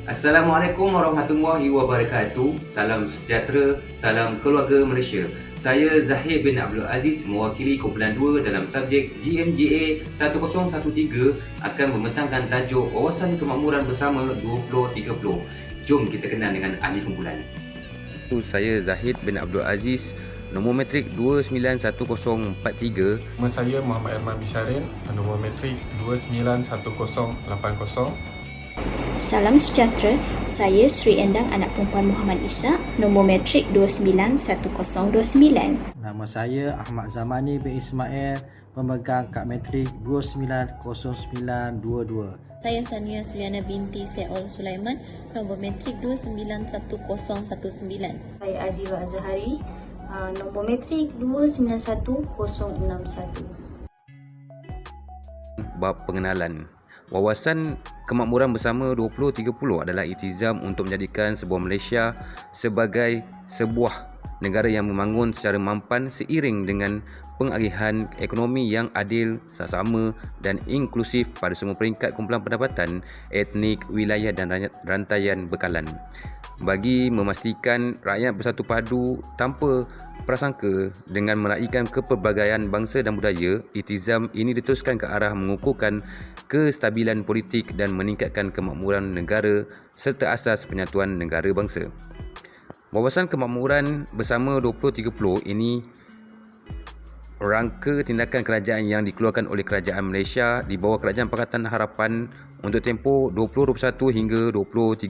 Assalamualaikum warahmatullahi wabarakatuh. Salam sejahtera, salam keluarga Malaysia. Saya Zahid bin Abdul Aziz mewakili kumpulan 2 dalam subjek GMGA 1013 akan membentangkan tajuk Wawasan Kemakmuran Bersama 2030. Jom kita kenal dengan ahli kumpulan. Saya Zahid bin Abdul Aziz, nombor matrik 291043. Nama saya Muhammad Elman Bisharin, nombor matrik 291080. Salam sejahtera, saya Sri Endang anak perempuan Muhammad Ishak, nombor matrik 291029. Nama saya Ahmad Zamani bin Ismail, pemegang kad matrik 290922. Saya Sania Suliana binti Seol Sulaiman, nombor matrik 291019. Saya Azira Azhari, nombor matrik 291061. Bab pengenalan. Wawasan Kemakmuran Bersama 2030 adalah iltizam untuk menjadikan sebuah Malaysia sebagai sebuah negara yang membangun secara mampan seiring dengan pengalihan ekonomi yang adil, sama dan inklusif pada semua peringkat kumpulan pendapatan, etnik, wilayah dan rantaian bekalan. Bagi memastikan rakyat bersatu padu tanpa prasangka dengan meraihkan kepelbagaian bangsa dan budaya, iltizam ini diteruskan ke arah mengukuhkan kestabilan politik dan meningkatkan kemakmuran negara serta asas penyatuan negara bangsa. Wawasan Kemakmuran Bersama 2030 ini rangka tindakan kerajaan yang dikeluarkan oleh Kerajaan Malaysia di bawah Kerajaan Pakatan Harapan untuk tempoh 2021 hingga 2030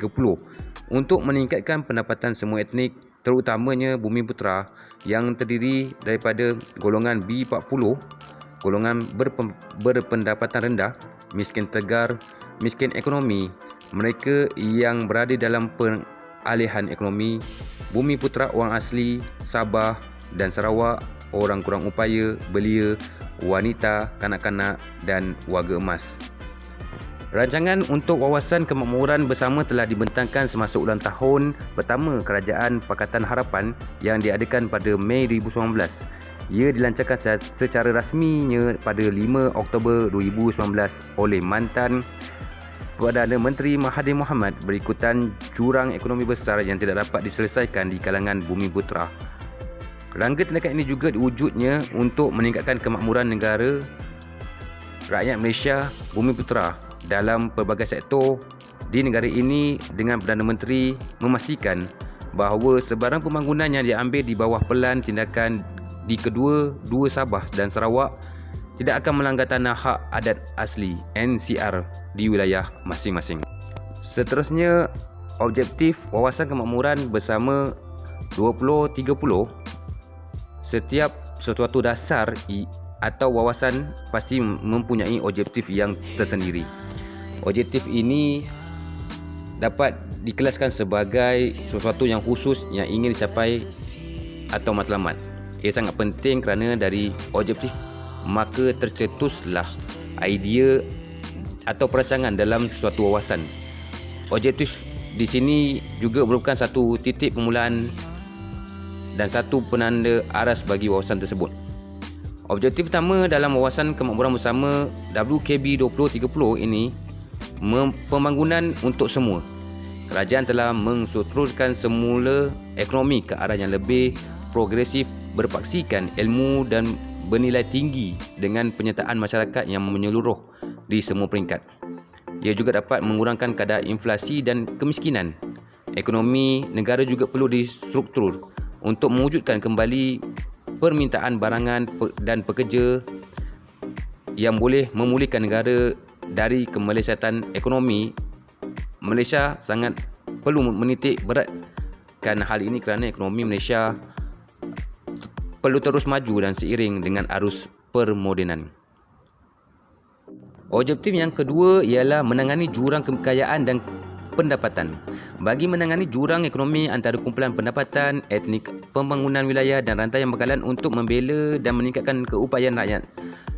untuk meningkatkan pendapatan semua etnik, terutamanya Bumiputera yang terdiri daripada golongan B40, golongan berpendapatan rendah, miskin tegar, miskin ekonomi, mereka yang berada dalam peralihan ekonomi, Bumiputera orang asli, Sabah dan Sarawak, orang kurang upaya, belia, wanita, kanak-kanak dan warga emas. Rancangan untuk Wawasan Kemakmuran Bersama telah dibentangkan semasa ulang tahun pertama Kerajaan Pakatan Harapan yang diadakan pada Mei 2019. Ia dilancarkan secara rasminya pada 5 Oktober 2019 oleh mantan Perdana Menteri Mahathir Mohamad berikutan jurang ekonomi besar yang tidak dapat diselesaikan di kalangan Bumiputera. Rangka tindakan ini juga diwujudnya untuk meningkatkan kemakmuran negara rakyat Malaysia Bumiputera dalam pelbagai sektor di negara ini dengan Perdana Menteri memastikan bahawa sebarang pembangunan yang diambil di bawah pelan tindakan di kedua-dua Sabah dan Sarawak tidak akan melanggar tanah hak adat asli NCR di wilayah masing-masing. Seterusnya, objektif Wawasan Kemakmuran Bersama 2030. Setiap sesuatu dasar atau wawasan pasti mempunyai objektif yang tersendiri. Objektif ini dapat dikelaskan sebagai sesuatu yang khusus yang ingin dicapai atau matlamat. Ia sangat penting kerana dari objektif maka tercetuslah idea atau perancangan dalam suatu wawasan. Objektif di sini juga merupakan satu titik permulaan dan satu penanda aras bagi wawasan tersebut. Objektif pertama dalam Wawasan Kemakmuran Bersama WKB 2030 ini pembangunan untuk semua. Kerajaan telah menstrukturkan semula ekonomi ke arah yang lebih progresif, berpaksikan ilmu dan bernilai tinggi dengan penyertaan masyarakat yang menyeluruh di semua peringkat. Ia juga dapat mengurangkan kadar inflasi dan kemiskinan. Ekonomi negara juga perlu distruktur untuk mewujudkan kembali permintaan barangan dan pekerja yang boleh memulihkan negara dari kemelesatan ekonomi. Malaysia sangat perlu menitik beratkan hal ini kerana ekonomi Malaysia perlu terus maju dan seiring dengan arus permodenan. Objektif yang kedua ialah menangani jurang kekayaan dan pendapatan. Bagi menangani jurang ekonomi antara kumpulan pendapatan, etnik, pembangunan wilayah dan rantaian bekalan untuk membela dan meningkatkan keupayaan rakyat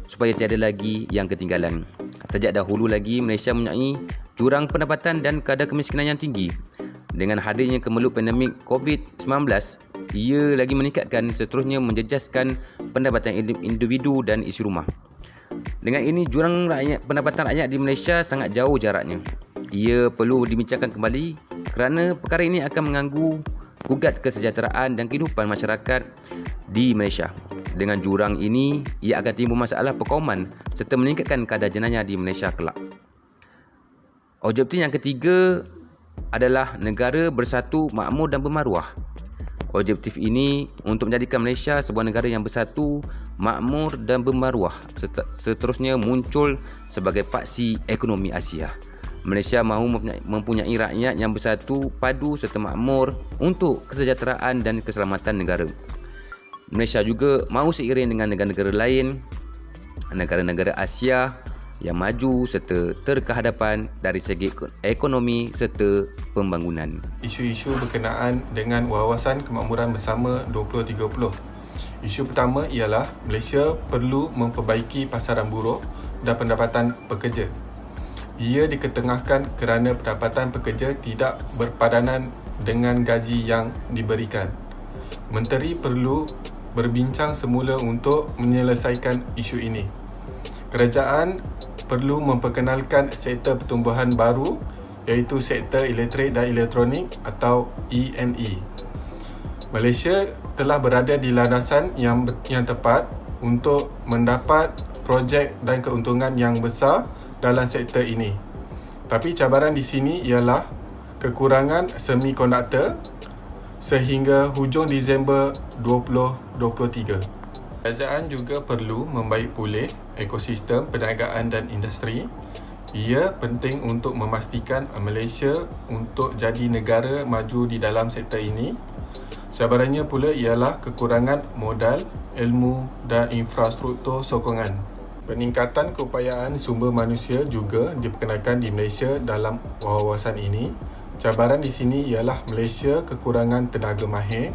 supaya tiada lagi yang ketinggalan. Sejak dahulu lagi Malaysia mempunyai jurang pendapatan dan kadar kemiskinan yang tinggi. Dengan hadirnya kemelut pandemik COVID-19, ia lagi meningkatkan seterusnya menjejaskan pendapatan individu dan isi rumah. Dengan ini jurang pendapatan rakyat di Malaysia sangat jauh jaraknya. ia perlu dibincangkan kembali kerana perkara ini akan mengganggu gugat kesejahteraan dan kehidupan masyarakat di Malaysia. Dengan jurang ini, ia akan timbul masalah perkauman serta meningkatkan kadar jenayah di Malaysia kelak. Objektif yang ketiga adalah negara bersatu, makmur dan bermaruah. Objektif ini untuk menjadikan Malaysia sebuah negara yang bersatu, makmur dan bermaruah. Seterusnya muncul sebagai paksi ekonomi Asia. Malaysia mahu mempunyai rakyat yang bersatu, padu serta makmur untuk kesejahteraan dan keselamatan negara. Malaysia juga mahu seiring dengan negara-negara lain, negara-negara Asia yang maju serta terkehadapan dari segi ekonomi serta pembangunan. Isu-isu berkenaan dengan Wawasan Kemakmuran Bersama 2030. Isu pertama ialah Malaysia perlu memperbaiki pasaran buruh dan pendapatan pekerja. Ia diketengahkan kerana pendapatan pekerja tidak berpadanan dengan gaji yang diberikan. Menteri perlu berbincang semula untuk menyelesaikan isu ini. Kerajaan perlu memperkenalkan sektor pertumbuhan baru iaitu sektor elektrik dan elektronik atau E&E. Malaysia telah berada di landasan yang tepat untuk mendapat projek dan keuntungan yang besar dalam sektor ini. Tapi cabaran di sini ialah kekurangan semikonduktor sehingga hujung Disember 2023. Kerajaan juga perlu membaik pulih ekosistem perniagaan dan industri. Ia penting untuk memastikan Malaysia untuk jadi negara maju di dalam sektor ini. Cabarannya pula ialah kekurangan modal, ilmu dan infrastruktur sokongan. Peningkatan keupayaan sumber manusia juga diperkenalkan di Malaysia dalam wawasan ini. Cabaran di sini ialah Malaysia kekurangan tenaga mahir.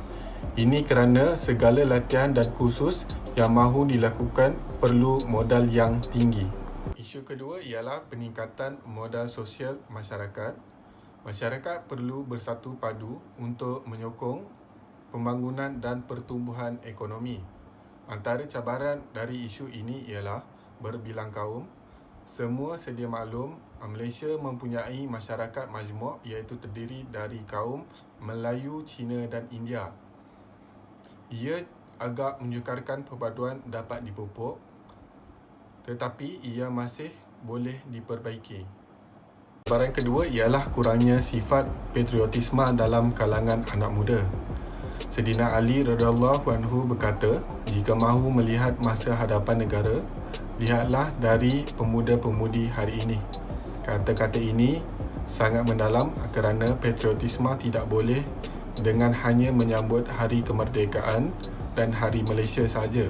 Ini kerana segala latihan dan kursus yang mahu dilakukan perlu modal yang tinggi. Isu kedua ialah peningkatan modal sosial masyarakat. Masyarakat perlu bersatu padu untuk menyokong pembangunan dan pertumbuhan ekonomi. Antara cabaran dari isu ini ialah berbilang kaum. Semua sedia maklum, Malaysia mempunyai masyarakat majmuk iaitu terdiri dari kaum Melayu, Cina dan India. Ia agak menyukarkan perpaduan dapat dipupuk, tetapi ia masih boleh diperbaiki. Cabaran kedua ialah kurangnya sifat patriotisme dalam kalangan anak muda. Saidina Ali radhiyallahu anhu berkata, jika mahu melihat masa hadapan negara, lihatlah dari pemuda-pemudi hari ini. Kata-kata ini sangat mendalam kerana patriotisme tidak boleh dengan hanya menyambut hari kemerdekaan dan hari Malaysia sahaja.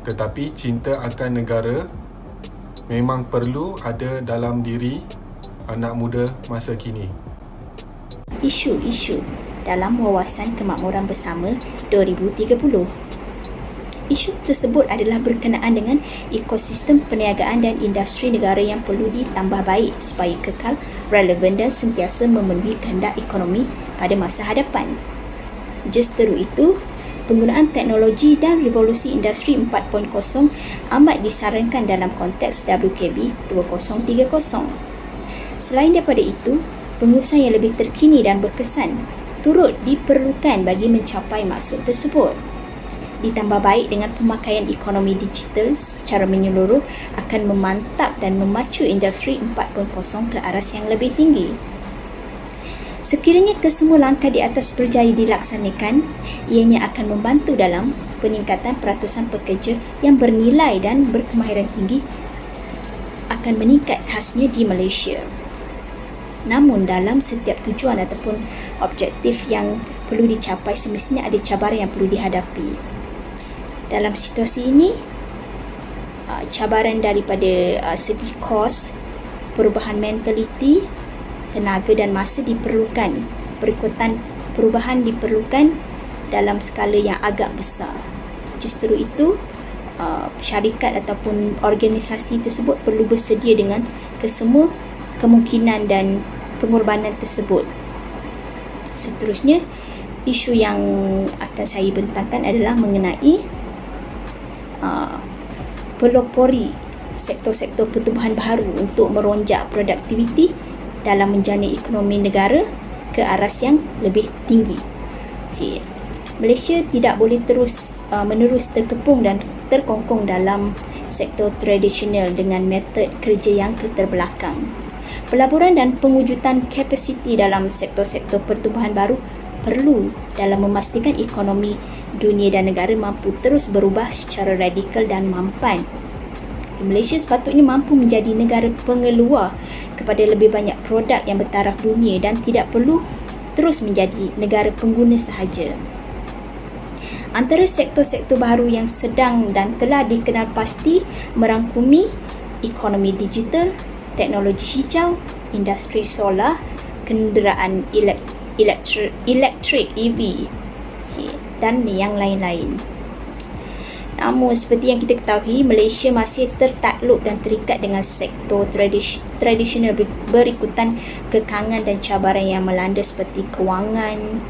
Tetapi cinta akan negara memang perlu ada dalam diri anak muda masa kini. Isu-isu dalam Wawasan Kemakmuran Bersama 2030. Isu tersebut adalah berkenaan dengan ekosistem perniagaan dan industri negara yang perlu ditambah baik supaya kekal, relevan dan sentiasa memenuhi kehendak ekonomi pada masa hadapan. Justeru itu, penggunaan teknologi dan revolusi industri 4.0 amat disarankan dalam konteks WKB 2030. Selain daripada itu, pengurusan yang lebih terkini dan berkesan turut diperlukan bagi mencapai maksud tersebut. Ditambah baik dengan pemakaian ekonomi digital secara menyeluruh akan memantap dan memacu industri 4.0 ke aras yang lebih tinggi. Sekiranya kesemua langkah di atas berjaya dilaksanakan, ianya akan membantu dalam peningkatan peratusan pekerja yang bernilai dan berkemahiran tinggi akan meningkat khasnya di Malaysia. Namun dalam setiap tujuan ataupun objektif yang perlu dicapai semestinya ada cabaran yang perlu dihadapi. Dalam situasi ini, cabaran daripada segi kos, perubahan mentaliti, tenaga dan masa diperlukan. Berikutan perubahan diperlukan dalam skala yang agak besar. Justru itu, syarikat ataupun organisasi tersebut perlu bersedia dengan kesemua kemungkinan dan pengorbanan tersebut. Seterusnya, isu yang akan saya bentangkan adalah mengenai pelopori sektor-sektor pertumbuhan baru untuk meronjak produktiviti dalam menjana ekonomi negara ke aras yang lebih tinggi. Malaysia tidak boleh menerus terkepung dan terkongkong dalam sektor tradisional dengan metod kerja yang keterbelakang. Pelaburan dan pengujudan kapasiti dalam sektor-sektor pertumbuhan baru perlu dalam memastikan ekonomi dunia dan negara mampu terus berubah secara radikal dan mampan. Malaysia sepatutnya mampu menjadi negara pengeluar kepada lebih banyak produk yang bertaraf dunia dan tidak perlu terus menjadi negara pengguna sahaja. Antara sektor-sektor baru yang sedang dan telah dikenal pasti merangkumi ekonomi digital, teknologi hijau, industri solar, kenderaan elektrik EV dan yang lain-lain. Namun seperti yang kita ketahui, Malaysia masih tertakluk dan terikat dengan sektor tradisional berikutan kekangan dan cabaran yang melanda seperti kewangan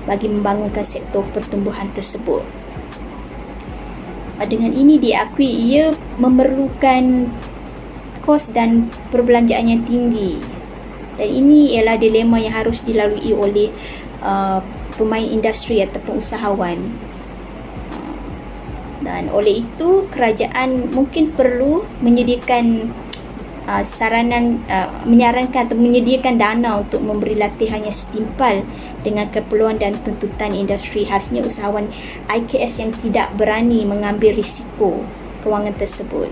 bagi membangunkan sektor pertumbuhan tersebut. Dengan ini diakui ia memerlukan kos dan perbelanjaan yang tinggi, dan ini ialah dilema yang harus dilalui oleh pemain industri ataupun usahawan. Dan oleh itu kerajaan mungkin perlu menyediakan menyarankan atau menyediakan dana untuk memberi latihan yang setimpal dengan keperluan dan tuntutan industri, khasnya usahawan IKS yang tidak berani mengambil risiko kewangan tersebut.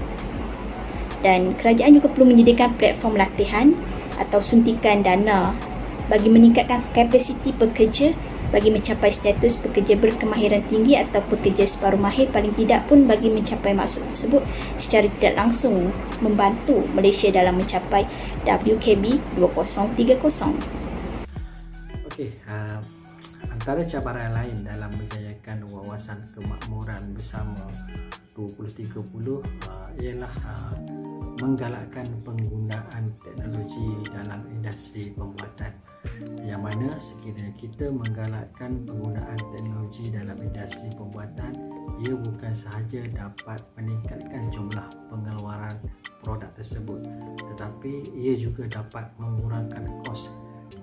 Dan kerajaan juga perlu menyediakan platform latihan atau suntikan dana bagi meningkatkan kapasiti pekerja bagi mencapai status pekerja berkemahiran tinggi atau pekerja separuh mahir, paling tidak pun bagi mencapai maksud tersebut secara tidak langsung membantu Malaysia dalam mencapai WKB 2030. Okey, antara cabaran lain dalam menjayakan wawasan kemakmuran bersama 2030 ialah menggalakkan penggunaan teknologi dalam industri pembuatan, yang mana sekiranya kita menggalakkan penggunaan teknologi dalam industri pembuatan, ia bukan sahaja dapat meningkatkan jumlah pengeluaran produk tersebut, tetapi ia juga dapat mengurangkan kos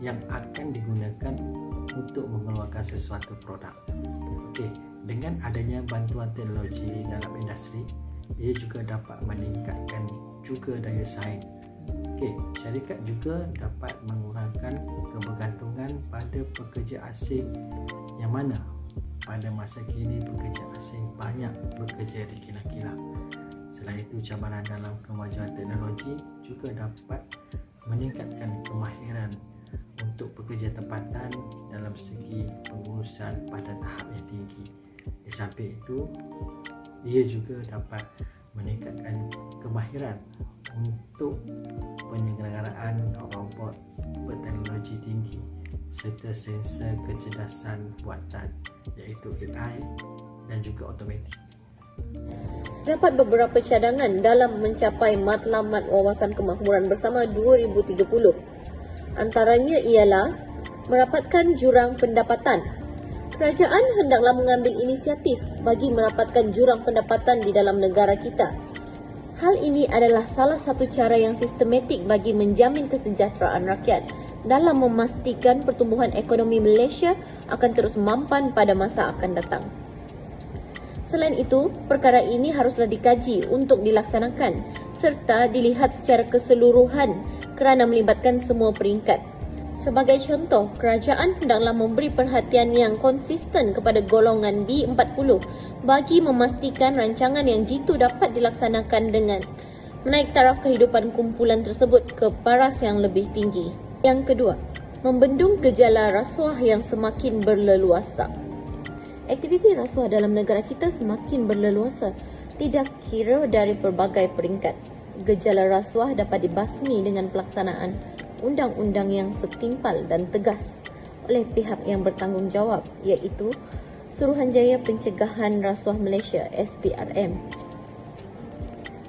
yang akan digunakan untuk mengeluarkan sesuatu produk. Okey, dengan adanya bantuan teknologi dalam industri, ia juga dapat meningkatkan juga daya saing. Okey, syarikat juga dapat mengurangkan kebergantungan pada pekerja asing, yang mana pada masa kini pekerja asing banyak bekerja di kilang-kilang. Selain itu, cabaran dalam kemajuan teknologi juga dapat meningkatkan kemahiran untuk pekerja tempatan dalam segi pengurusan pada tahap yang tinggi. Di samping itu, ia juga dapat meningkatkan kemahiran untuk penyelenggaraan robot berteknologi tinggi serta sensor kecerdasan buatan, iaitu AI dan juga automatik. Terdapat beberapa cadangan dalam mencapai matlamat wawasan kemakmuran bersama 2030. Antaranya ialah merapatkan jurang pendapatan. Kerajaan hendaklah mengambil inisiatif bagi merapatkan jurang pendapatan di dalam negara kita. Hal ini adalah salah satu cara yang sistematik bagi menjamin kesejahteraan rakyat dalam memastikan pertumbuhan ekonomi Malaysia akan terus mampan pada masa akan datang. Selain itu, perkara ini haruslah dikaji untuk dilaksanakan serta dilihat secara keseluruhan kerana melibatkan semua peringkat. Sebagai contoh, kerajaan hendaklah memberi perhatian yang konsisten kepada golongan B40 bagi memastikan rancangan yang jitu dapat dilaksanakan dengan menaik taraf kehidupan kumpulan tersebut ke paras yang lebih tinggi. Yang kedua, membendung gejala rasuah yang semakin berleluasa. Aktiviti rasuah dalam negara kita semakin berleluasa, tidak kira dari pelbagai peringkat. Gejala rasuah dapat dibasmi dengan pelaksanaan undang-undang yang setimpal dan tegas oleh pihak yang bertanggungjawab, iaitu Suruhanjaya Pencegahan Rasuah Malaysia (SPRM).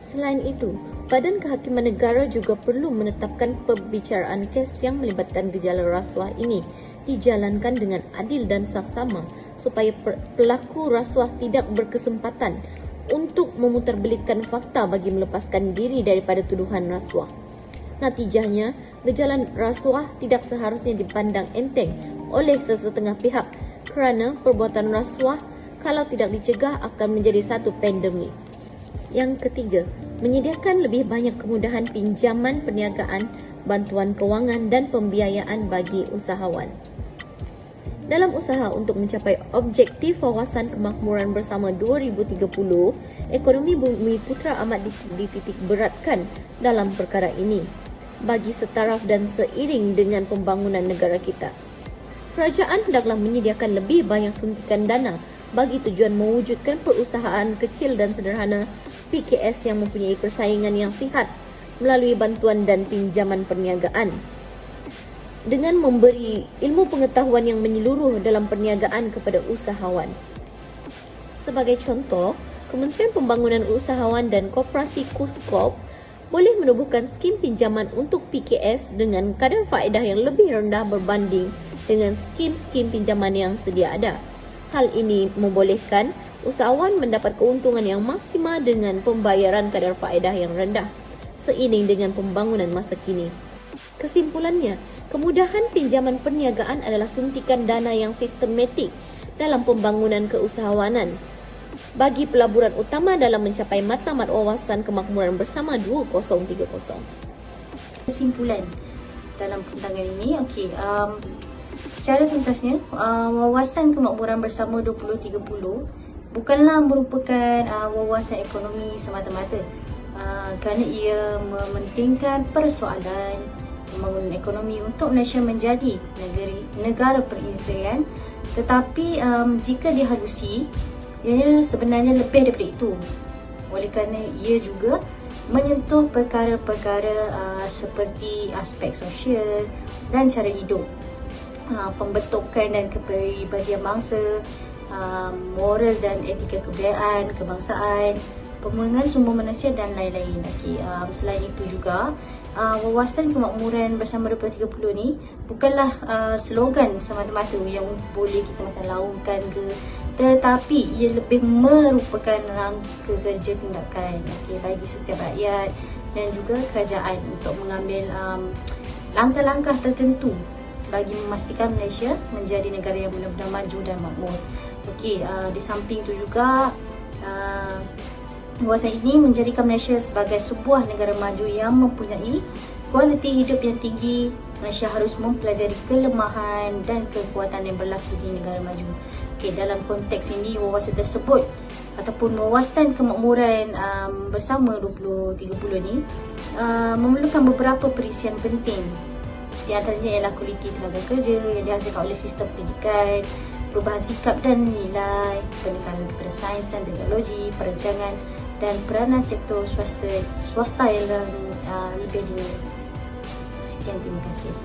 Selain itu, Badan Kehakiman Negara juga perlu menetapkan pembicaraan kes yang melibatkan gejala rasuah ini dijalankan dengan adil dan saksama supaya pelaku rasuah tidak berkesempatan untuk memutarbelitkan fakta bagi melepaskan diri daripada tuduhan rasuah. Natijahnya, gejala rasuah tidak seharusnya dipandang enteng oleh sesetengah pihak kerana perbuatan rasuah kalau tidak dicegah akan menjadi satu pandemik. Yang ketiga, menyediakan lebih banyak kemudahan pinjaman perniagaan, bantuan kewangan dan pembiayaan bagi usahawan. Dalam usaha untuk mencapai objektif wawasan kemakmuran bersama 2030, ekonomi Bumi Putra amat dititik beratkan dalam perkara ini bagi setaraf dan seiring dengan pembangunan negara kita. Kerajaan hendaklah menyediakan lebih banyak suntikan dana bagi tujuan mewujudkan perusahaan kecil dan sederhana PKS yang mempunyai persaingan yang sihat melalui bantuan dan pinjaman perniagaan. Dengan memberi ilmu pengetahuan yang menyeluruh dalam perniagaan kepada usahawan. Sebagai contoh, Kementerian Pembangunan Usahawan dan Koperasi KUSKOP boleh menubuhkan skim pinjaman untuk PKS dengan kadar faedah yang lebih rendah berbanding dengan skim-skim pinjaman yang sedia ada. Hal ini membolehkan usahawan mendapat keuntungan yang maksimal dengan pembayaran kadar faedah yang rendah seiring dengan pembangunan masa kini. Kesimpulannya, kemudahan pinjaman perniagaan adalah suntikan dana yang sistematik dalam pembangunan keusahawanan bagi pelaburan utama dalam mencapai matlamat wawasan kemakmuran bersama 2030. Kesimpulan dalam perbincangan ini, secara tuntasnya, wawasan kemakmuran bersama 2030 bukanlah merupakan wawasan ekonomi semata-mata, kerana ia mementingkan persoalan pembangunan ekonomi untuk Malaysia menjadi negara perindustrian, tetapi jika dihalusi, ianya sebenarnya lebih daripada itu. Oleh kerana ia juga menyentuh perkara-perkara seperti aspek sosial dan cara hidup, pembentukan dan kepribadian bangsa, moral dan etika kebudayaan, kebangsaan, pengembangan sumber manusia dan lain-lain. Selain itu juga, wawasan kemakmuran bersama 2030 ni bukanlah slogan semata-mata yang boleh kita macam laungkan ke, tetapi ia lebih merupakan rangka kerja tindakan bagi setiap rakyat dan juga kerajaan untuk mengambil langkah-langkah tertentu bagi memastikan Malaysia menjadi negara yang benar-benar maju dan makmur. Di samping itu juga, wawasan ini menjadikan Malaysia sebagai sebuah negara maju yang mempunyai kualiti hidup yang tinggi. Malaysia harus mempelajari kelemahan dan kekuatan yang berlaku di negara maju. Dalam konteks ini, wawasan tersebut ataupun wawasan kemakmuran bersama 2030 ni memerlukan beberapa perisian penting. Di antaranya ialah kualiti tenaga kerja yang dihasilkan oleh sistem pendidikan, perubahan sikap dan nilai, penekanan kepada sains dan teknologi, perancangan dan peranan sektor swasta yang lebih dinilai. Sekian, terima kasih.